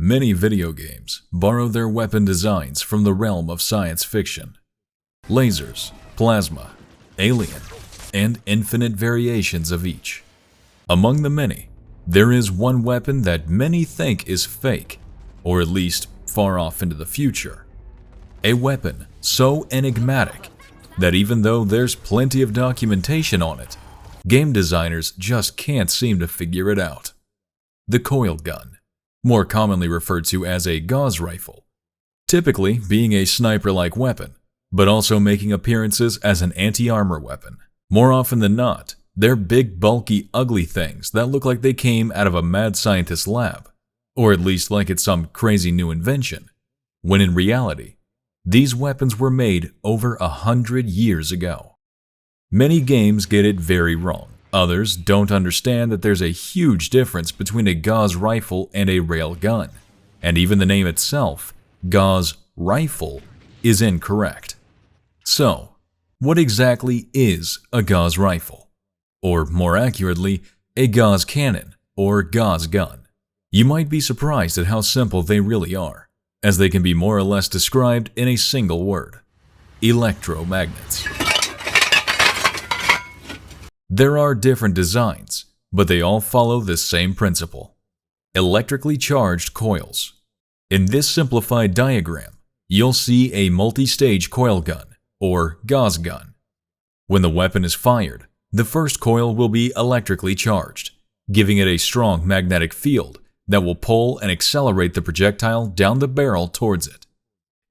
Many video games borrow their weapon designs from the realm of science fiction. Lasers, plasma, alien, and infinite variations of each. Among the many, there is one weapon that many think is fake, or at least far off into the future. A weapon so enigmatic that even though there's plenty of documentation on it, game designers just can't seem to figure it out. The Coil Gun, more commonly referred to as a Gauss Rifle, typically being a sniper-like weapon, but also making appearances as an anti-armor weapon. More often than not, they're big, bulky, ugly things that look like they came out of a mad scientist's lab, or at least like it's some crazy new invention, when in reality, these weapons were made over 100 years ago. Many games get it very wrong. Others don't understand that there's a huge difference between a Gauss rifle and a railgun, and even the name itself, Gauss Rifle, is incorrect. So, what exactly is a Gauss rifle? Or more accurately, a Gauze Cannon or Gauss Gun? You might be surprised at how simple they really are, as they can be more or less described in a single word: electromagnets. There are different designs, but they all follow this same principle: electrically charged coils. In this simplified diagram, you'll see a multi-stage coil gun, or Gauss gun. When the weapon is fired, the first coil will be electrically charged, giving it a strong magnetic field that will pull and accelerate the projectile down the barrel towards it.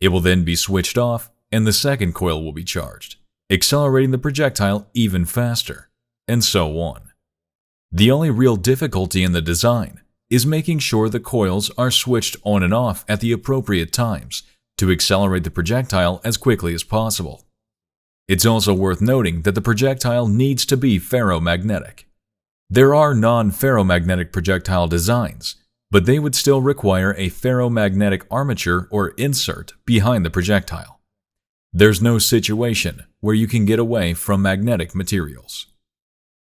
It will then be switched off, and the second coil will be charged, accelerating the projectile even faster, and so on. The only real difficulty in the design is making sure the coils are switched on and off at the appropriate times to accelerate the projectile as quickly as possible. It's also worth noting that the projectile needs to be ferromagnetic. There are non-ferromagnetic projectile designs, but they would still require a ferromagnetic armature or insert behind the projectile. There's no situation where you can get away from magnetic materials.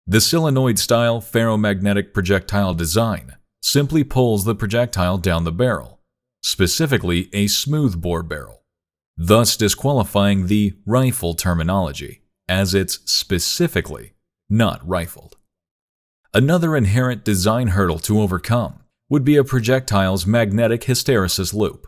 The solenoid-style ferromagnetic projectile design simply pulls the projectile down the barrel, specifically a smoothbore barrel, thus disqualifying the rifle terminology, as it's specifically not rifled. Another inherent design hurdle to overcome would be a projectile's magnetic hysteresis loop.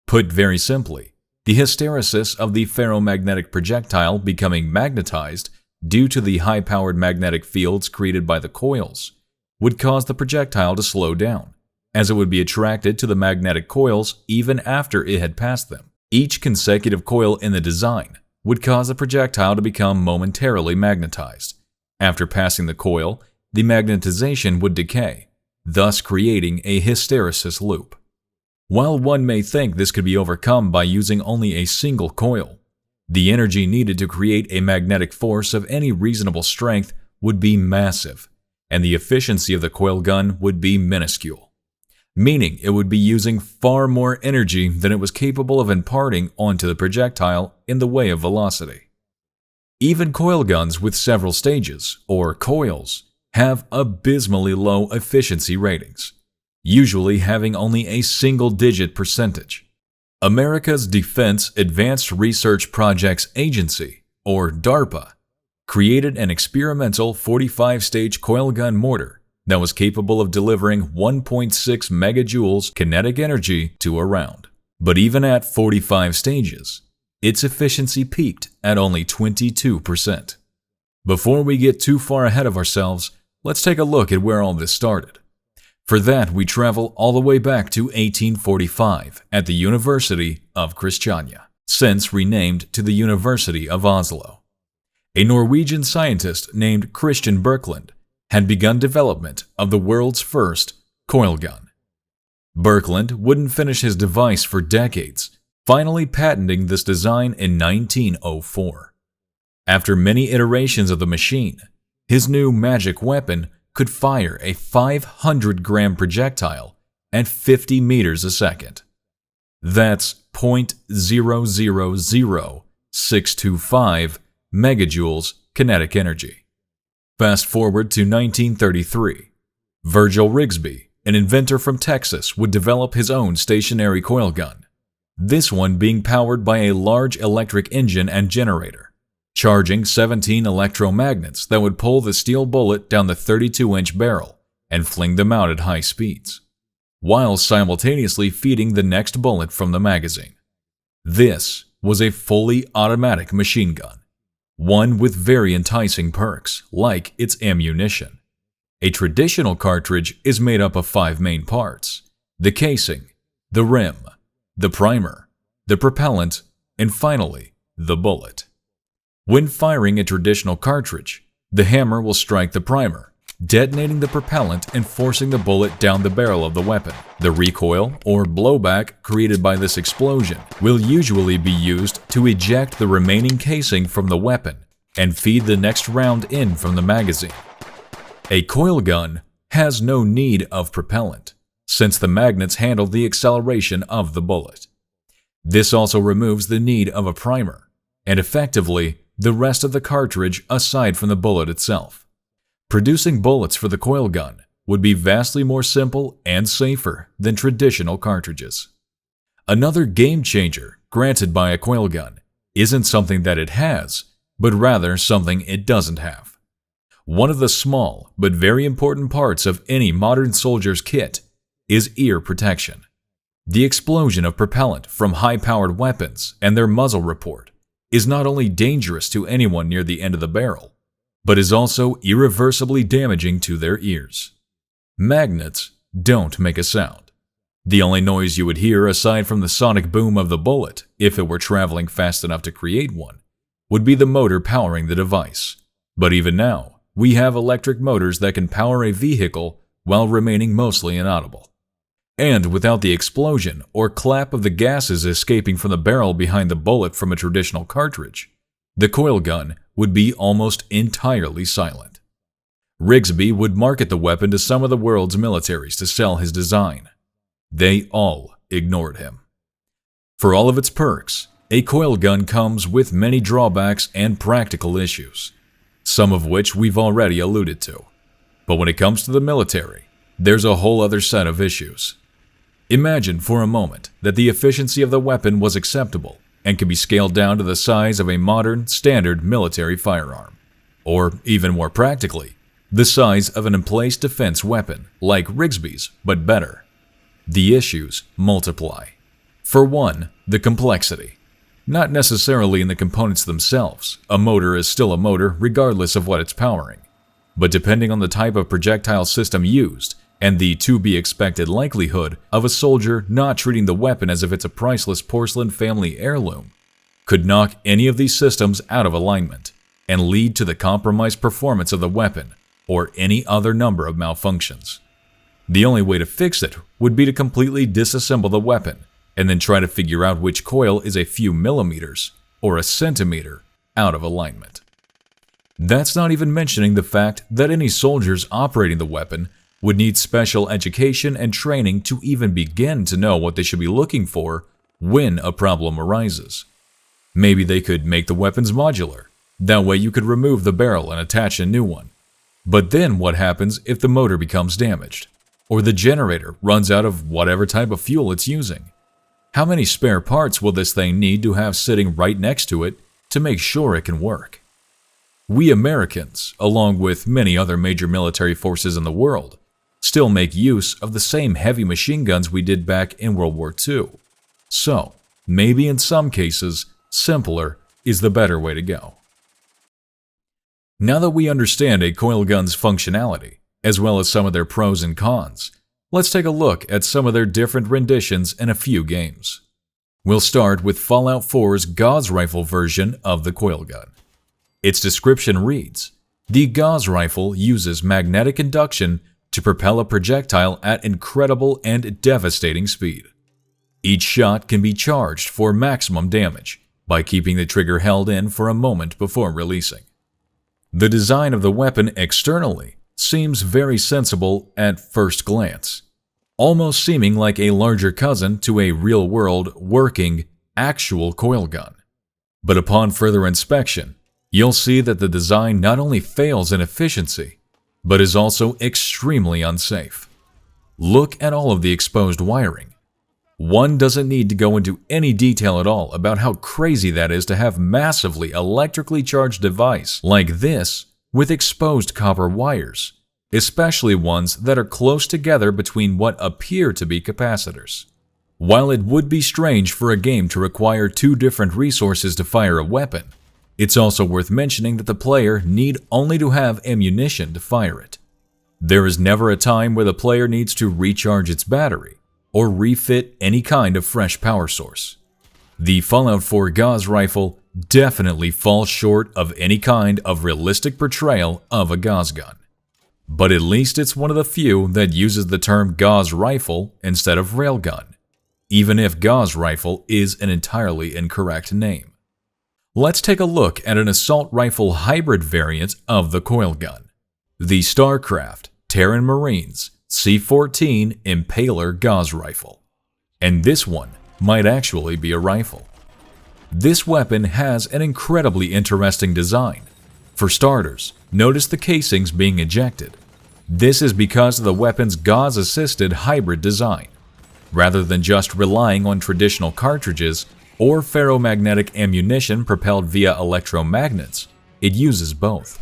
Put very simply, the hysteresis of the ferromagnetic projectile becoming magnetized due to the high-powered magnetic fields created by the coils would cause the projectile to slow down, as it would be attracted to the magnetic coils even after it had passed them. Each consecutive coil in the design would cause the projectile to become momentarily magnetized. After passing the coil, the magnetization would decay, thus creating a hysteresis loop. While one may think this could be overcome by using only a single coil, the energy needed to create a magnetic force of any reasonable strength would be massive, and the efficiency of the coil gun would be minuscule, meaning it would be using far more energy than it was capable of imparting onto the projectile in the way of velocity. Even coil guns with several stages, or coils, have abysmally low efficiency ratings, usually having only a single-digit percentage. America's Defense Advanced Research Projects Agency, or DARPA, created an experimental 45-stage coil gun mortar that was capable of delivering 1.6 megajoules kinetic energy to a round. But even at 45 stages, its efficiency peaked at only 22%. Before we get too far ahead of ourselves, let's take a look at where all this started. For that, we travel all the way back to 1845 at the University of Kristiania, since renamed to the University of Oslo. A Norwegian scientist named Christian Birkeland had begun development of the world's first coil gun. Birkeland wouldn't finish his device for decades, finally patenting this design in 1904. After many iterations of the machine, his new magic weapon could fire a 500-gram projectile at 50 meters a second. That's 0.000625 megajoules kinetic energy. Fast forward to 1933. Virgil Rigsby, an inventor from Texas would develop his own stationary coil gun, this one being powered by a large electric engine and generator, charging 17 electromagnets that would pull the steel bullet down the 32-inch barrel and fling them out at high speeds, while simultaneously feeding the next bullet from the magazine. This was a fully automatic machine gun, one with very enticing perks, like its ammunition. A traditional cartridge is made up of 5 main parts: the casing, the rim, the primer, the propellant, and finally, the bullet. When firing a traditional cartridge, the hammer will strike the primer, detonating the propellant and forcing the bullet down the barrel of the weapon. The recoil, or blowback, created by this explosion will usually be used to eject the remaining casing from the weapon and feed the next round in from the magazine. A coil gun has no need of propellant, since the magnets handle the acceleration of the bullet. This also removes the need of a primer, and effectively, the rest of the cartridge aside from the bullet itself. Producing bullets for the coil gun would be vastly more simple and safer than traditional cartridges. Another game changer granted by a coil gun isn't something that it has, but rather something it doesn't have. One of the small but very important parts of any modern soldier's kit is ear protection. The explosion of propellant from high-powered weapons and their muzzle report is not only dangerous to anyone near the end of the barrel, but is also irreversibly damaging to their ears. Magnets don't make a sound. The only noise you would hear aside from the sonic boom of the bullet, if it were traveling fast enough to create one, would be the motor powering the device. But even now, we have electric motors that can power a vehicle while remaining mostly inaudible. And without the explosion or clap of the gases escaping from the barrel behind the bullet from a traditional cartridge, the coil gun would be almost entirely silent. Rigsby would market the weapon to some of the world's militaries to sell his design. They all ignored him. For all of its perks, a coil gun comes with many drawbacks and practical issues, some of which we've already alluded to. But when it comes to the military, there's a whole other set of issues. Imagine for a moment that the efficiency of the weapon was acceptable and could be scaled down to the size of a modern, standard military firearm. Or, even more practically, the size of an emplaced defense weapon, like Rigsby's, but better. The issues multiply. For one, the complexity. Not necessarily in the components themselves. A motor is still a motor regardless of what it's powering. But depending on the type of projectile system used, and the to-be-expected likelihood of a soldier not treating the weapon as if it's a priceless porcelain family heirloom, could knock any of these systems out of alignment and lead to the compromised performance of the weapon or any other number of malfunctions. The only way to fix it would be to completely disassemble the weapon and then try to figure out which coil is a few millimeters or a centimeter out of alignment. That's not even mentioning the fact that any soldiers operating the weapon would need special education and training to even begin to know what they should be looking for when a problem arises. Maybe they could make the weapons modular. That way you could remove the barrel and attach a new one. But then what happens if the motor becomes damaged? Or the generator runs out of whatever type of fuel it's using? How many spare parts will this thing need to have sitting right next to it to make sure it can work? We Americans, along with many other major military forces in the world, still make use of the same heavy machine guns we did back in World War II. So, maybe in some cases, simpler is the better way to go. Now that we understand a coil gun's functionality, as well as some of their pros and cons, let's take a look at some of their different renditions in a few games. We'll start with Fallout 4's Gauss Rifle version of the coil gun. Its description reads, "The Gauss Rifle uses magnetic induction to propel a projectile at incredible and devastating speed. Each shot can be charged for maximum damage by keeping the trigger held in for a moment before releasing." The design of the weapon externally seems very sensible at first glance, almost seeming like a larger cousin to a real-world, working, actual coil gun. But upon further inspection, you'll see that the design not only fails in efficiency, but is also extremely unsafe. Look at all of the exposed wiring. One doesn't need to go into any detail at all about how crazy that is to have massively electrically charged device like this with exposed copper wires, especially ones that are close together between what appear to be capacitors. While it would be strange for a game to require two different resources to fire a weapon, it's also worth mentioning that the player need only to have ammunition to fire it. There is never a time where the player needs to recharge its battery or refit any kind of fresh power source. The Fallout 4 Gauss Rifle definitely falls short of any kind of realistic portrayal of a Gauss gun. But at least it's one of the few that uses the term Gauss Rifle instead of Railgun, even if Gauss Rifle is an entirely incorrect name. Let's take a look at an assault rifle hybrid variant of the Coil Gun, the Starcraft Terran Marines C-14 Impaler Gauss Rifle. And this one might actually be a rifle. This weapon has an incredibly interesting design. For starters, notice the casings being ejected. This is because of the weapon's gauze-assisted hybrid design. Rather than just relying on traditional cartridges or ferromagnetic ammunition propelled via electromagnets, it uses both.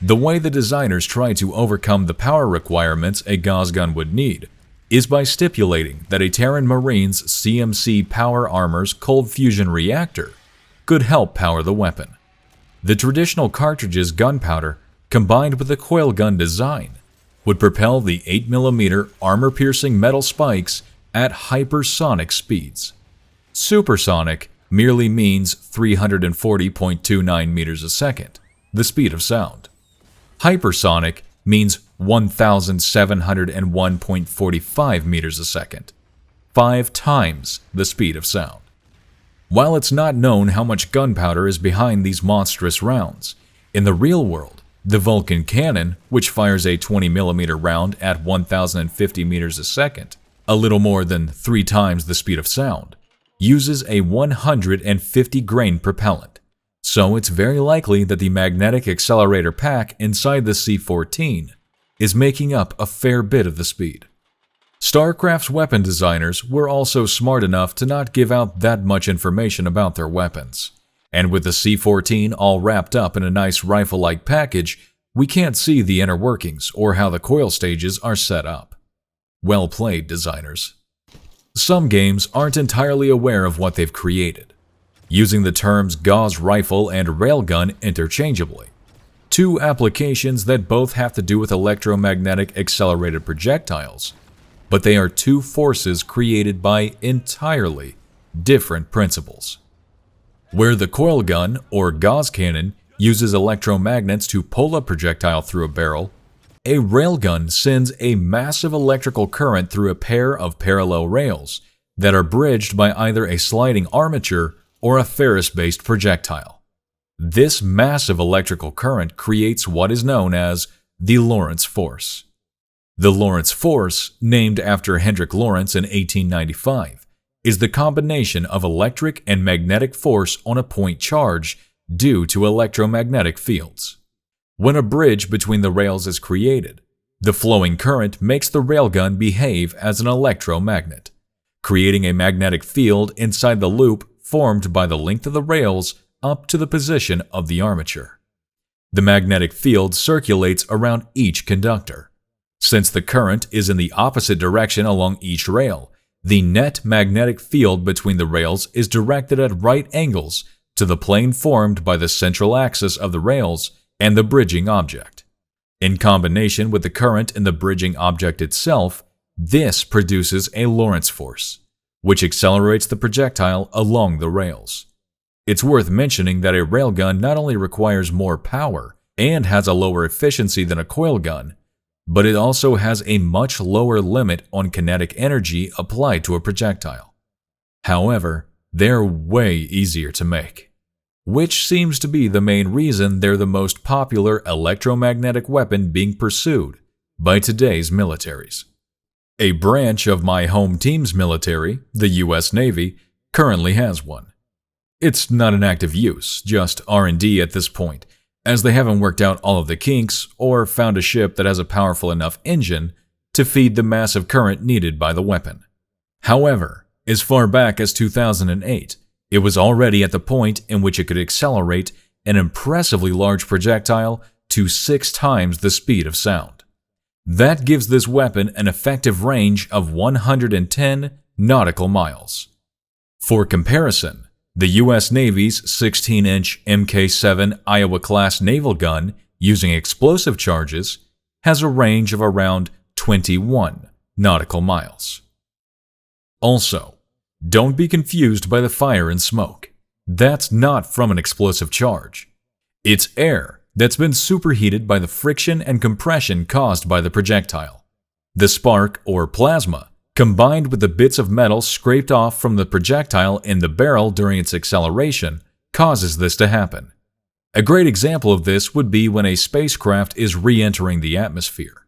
The way the designers try to overcome the power requirements a Gauss gun would need is by stipulating that a Terran Marine's CMC Power Armor's cold fusion reactor could help power the weapon. The traditional cartridge's gunpowder, combined with the coil gun design, would propel the 8mm armor-piercing metal spikes at hypersonic speeds. Supersonic merely means 340.29 meters a second, the speed of sound. Hypersonic means 1,701.45 meters a second, 5 times the speed of sound. While it's not known how much gunpowder is behind these monstrous rounds, in the real world, the Vulcan cannon, which fires a 20mm round at 1,050 meters a second, a little more than 3 times the speed of sound, uses a 150 grain propellant, so it's very likely that the magnetic accelerator pack inside the C-14 is making up a fair bit of the speed. Starcraft's weapon designers were also smart enough to not give out that much information about their weapons, and with the C-14 all wrapped up in a nice rifle-like package, we can't see the inner workings or how the coil stages are set up. Well played, designers. Some games aren't entirely aware of what they've created, using the terms Gauss Rifle and Railgun interchangeably, two applications that both have to do with electromagnetic accelerated projectiles, but they are two forces created by entirely different principles. Where the coil gun or Gauze Cannon uses electromagnets to pull a projectile through a barrel, a railgun sends a massive electrical current through a pair of parallel rails that are bridged by either a sliding armature or a ferrous-based projectile. This massive electrical current creates what is known as the Lorentz force. The Lorentz force, named after Hendrik Lorentz in 1895, is the combination of electric and magnetic force on a point charge due to electromagnetic fields. When a bridge between the rails is created, the flowing current makes the railgun behave as an electromagnet, creating a magnetic field inside the loop formed by the length of the rails up to the position of the armature. The magnetic field circulates around each conductor. Since the current is in the opposite direction along each rail, the net magnetic field between the rails is directed at right angles to the plane formed by the central axis of the rails and the bridging object. In combination with the current in the bridging object itself, this produces a Lorentz force, which accelerates the projectile along the rails. It's worth mentioning that a railgun not only requires more power and has a lower efficiency than a coil gun, but it also has a much lower limit on kinetic energy applied to a projectile. However, they're way easier to make, which seems to be the main reason they're the most popular electromagnetic weapon being pursued by today's militaries. A branch of my home team's military, the US Navy, currently has one. It's not in active use, just R&D at this point, as they haven't worked out all of the kinks or found a ship that has a powerful enough engine to feed the massive current needed by the weapon. However, as far back as 2008, it was already at the point in which it could accelerate an impressively large projectile to 6 times the speed of sound. That gives this weapon an effective range of 110 nautical miles. For comparison, the U.S. Navy's 16-inch Mk7 Iowa-class naval gun using explosive charges has a range of around 21 nautical miles. Also, don't be confused by the fire and smoke. That's not from an explosive charge. It's air that's been superheated by the friction and compression caused by the projectile. The spark, or plasma, combined with the bits of metal scraped off from the projectile in the barrel during its acceleration, causes this to happen. A great example of this would be when a spacecraft is re-entering the atmosphere.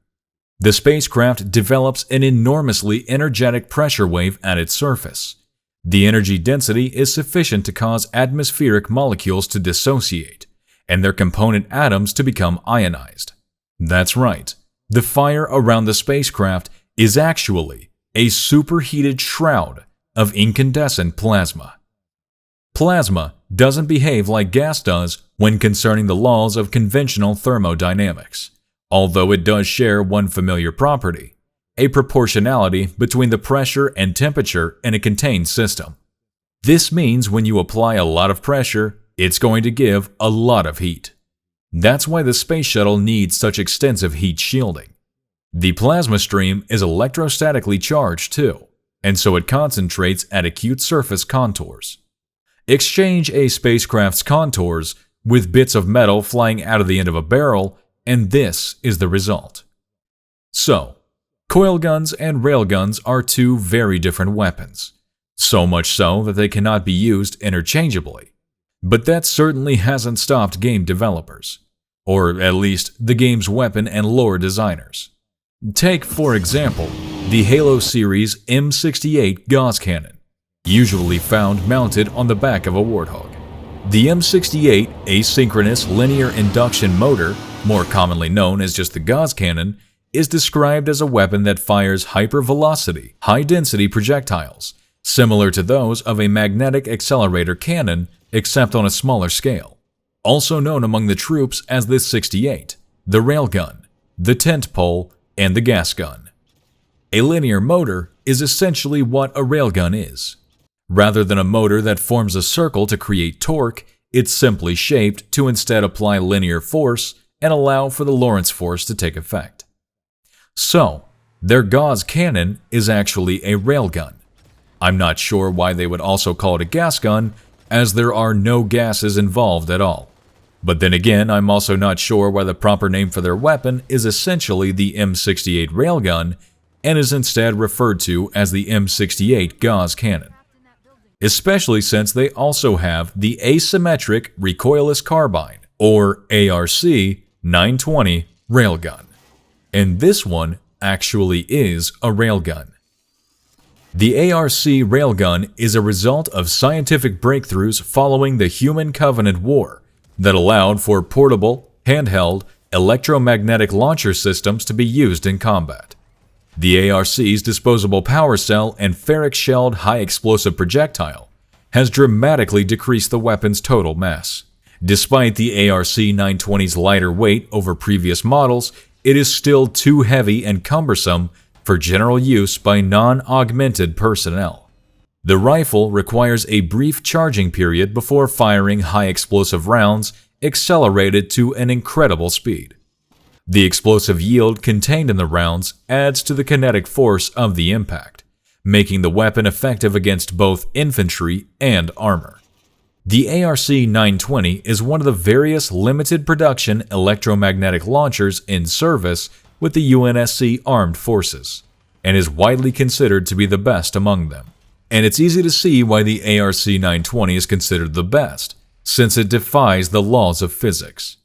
The spacecraft develops an enormously energetic pressure wave at its surface. The energy density is sufficient to cause atmospheric molecules to dissociate, and their component atoms to become ionized. That's right, the fire around the spacecraft is actually a superheated shroud of incandescent plasma. Plasma doesn't behave like gas does when concerning the laws of conventional thermodynamics, although it does share one familiar property, a proportionality between the pressure and temperature in a contained system. This means when you apply a lot of pressure, it's going to give a lot of heat. That's why the space shuttle needs such extensive heat shielding. The plasma stream is electrostatically charged too, and so it concentrates at acute surface contours. Exchange a spacecraft's contours with bits of metal flying out of the end of a barrel, and this is the result. So, coil guns and railguns are two very different weapons, so much so that they cannot be used interchangeably. But that certainly hasn't stopped game developers, or at least the game's weapon and lore designers. Take, for example, the Halo series M68 Gauze Cannon, usually found mounted on the back of a Warthog. The M68 asynchronous linear induction motor, more commonly known as just the Gauze Cannon, is described as a weapon that fires hypervelocity, high-density projectiles, similar to those of a magnetic accelerator cannon, except on a smaller scale. Also known among the troops as the 68, the Railgun, the Tent Pole, and the Gas Gun. A linear motor is essentially what a railgun is. Rather than a motor that forms a circle to create torque, it's simply shaped to instead apply linear force and allow for the Lorentz force to take effect. So, their Gauze Cannon is actually a railgun. I'm not sure why they would also call it a gas gun, as there are no gases involved at all. But then again, I'm also not sure why the proper name for their weapon is essentially the M68 Railgun and is instead referred to as the M68 Gauze Cannon. Especially since they also have the Asymmetric Recoilless Carbine, or ARC 920 Railgun. And this one actually is a railgun. The ARC Railgun is a result of scientific breakthroughs following the Human Covenant War that allowed for portable, handheld, electromagnetic launcher systems to be used in combat. The ARC's disposable power cell and ferric-shelled high-explosive projectile has dramatically decreased the weapon's total mass. Despite the ARC 920's lighter weight over previous models, it is still too heavy and cumbersome for general use by non-augmented personnel. The rifle requires a brief charging period before firing high-explosive rounds accelerated to an incredible speed. The explosive yield contained in the rounds adds to the kinetic force of the impact, making the weapon effective against both infantry and armor. The ARC 920 is one of the various limited production electromagnetic launchers in service with the UNSC Armed Forces, and is widely considered to be the best among them. And it's easy to see why the ARC 920 is considered the best, since it defies the laws of physics.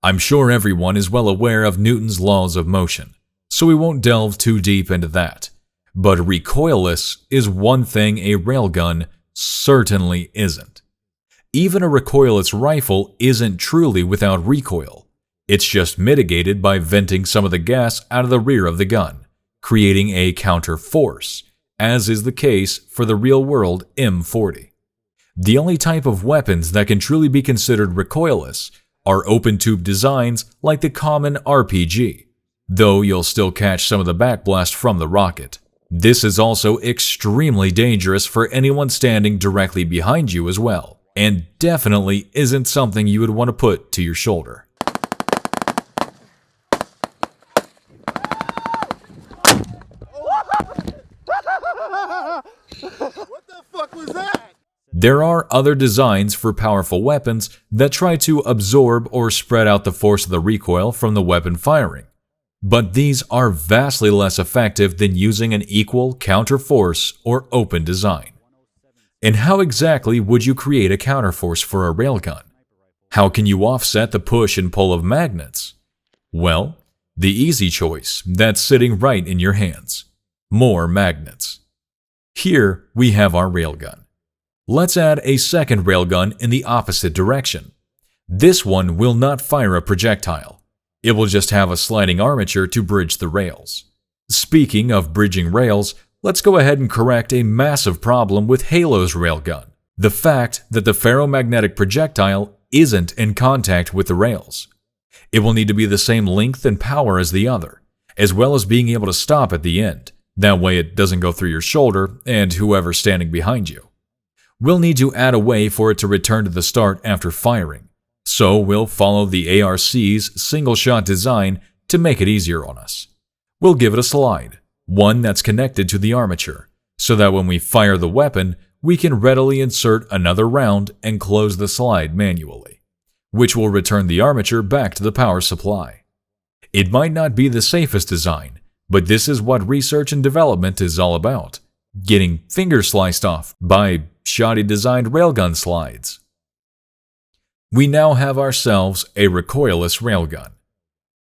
I'm sure everyone is well aware of Newton's laws of motion, so we won't delve too deep into that. But recoilless is one thing a railgun certainly isn't. Even a recoilless rifle isn't truly without recoil. It's just mitigated by venting some of the gas out of the rear of the gun, creating a counter force, as is the case for the real-world M40. The only type of weapons that can truly be considered recoilless are open-tube designs like the common RPG, though you'll still catch some of the backblast from the rocket. This is also extremely dangerous for anyone standing directly behind you as well, and definitely isn't something you would want to put to your shoulder. What the fuck was that? There are other designs for powerful weapons that try to absorb or spread out the force of the recoil from the weapon firing, but these are vastly less effective than using an equal counterforce or open design. And how exactly would you create a counterforce for a railgun? How can you offset the push and pull of magnets? Well, the easy choice that's sitting right in your hands: more magnets. Here we have our railgun. Let's add a second railgun in the opposite direction. This one will not fire a projectile. It will just have a sliding armature to bridge the rails. Speaking of bridging rails, let's go ahead and correct a massive problem with Halo's railgun: the fact that the ferromagnetic projectile isn't in contact with the rails. It will need to be the same length and power as the other, as well as being able to stop at the end. That way it doesn't go through your shoulder and whoever's standing behind you. We'll need to add a way for it to return to the start after firing, so we'll follow the ARC's single-shot design to make it easier on us. We'll give it a slide, one that's connected to the armature, so that when we fire the weapon, we can readily insert another round and close the slide manually, which will return the armature back to the power supply. It might not be the safest design, but this is what research and development is all about: getting fingers sliced off by shoddy designed railgun slides. We now have ourselves a recoilless railgun.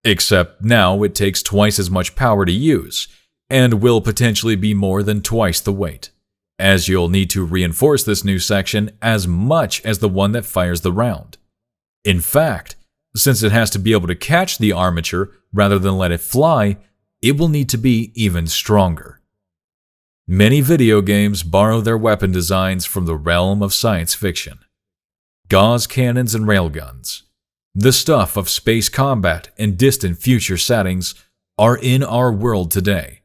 Except now it takes twice as much power to use, and will potentially be more than twice the weight, as you'll need to reinforce this new section as much as the one that fires the round. In fact, since it has to be able to catch the armature rather than let it fly, it will need to be even stronger. Many video games borrow their weapon designs from the realm of science fiction. Gauze cannons and railguns, the stuff of space combat and distant future settings, are in our world today.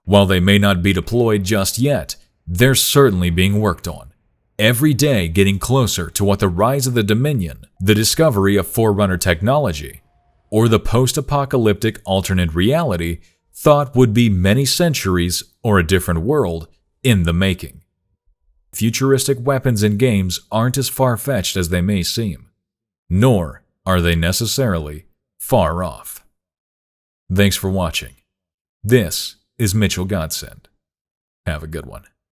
While they may not be deployed just yet, they're certainly being worked on, every day getting closer to what the rise of the Dominion, the discovery of Forerunner technology, or the post-apocalyptic alternate reality thought would be many centuries or a different world in the making. Futuristic weapons in games aren't as far-fetched as they may seem, nor are they necessarily far off. Thanks for watching. This is Mitchell Godsend. Have a good one.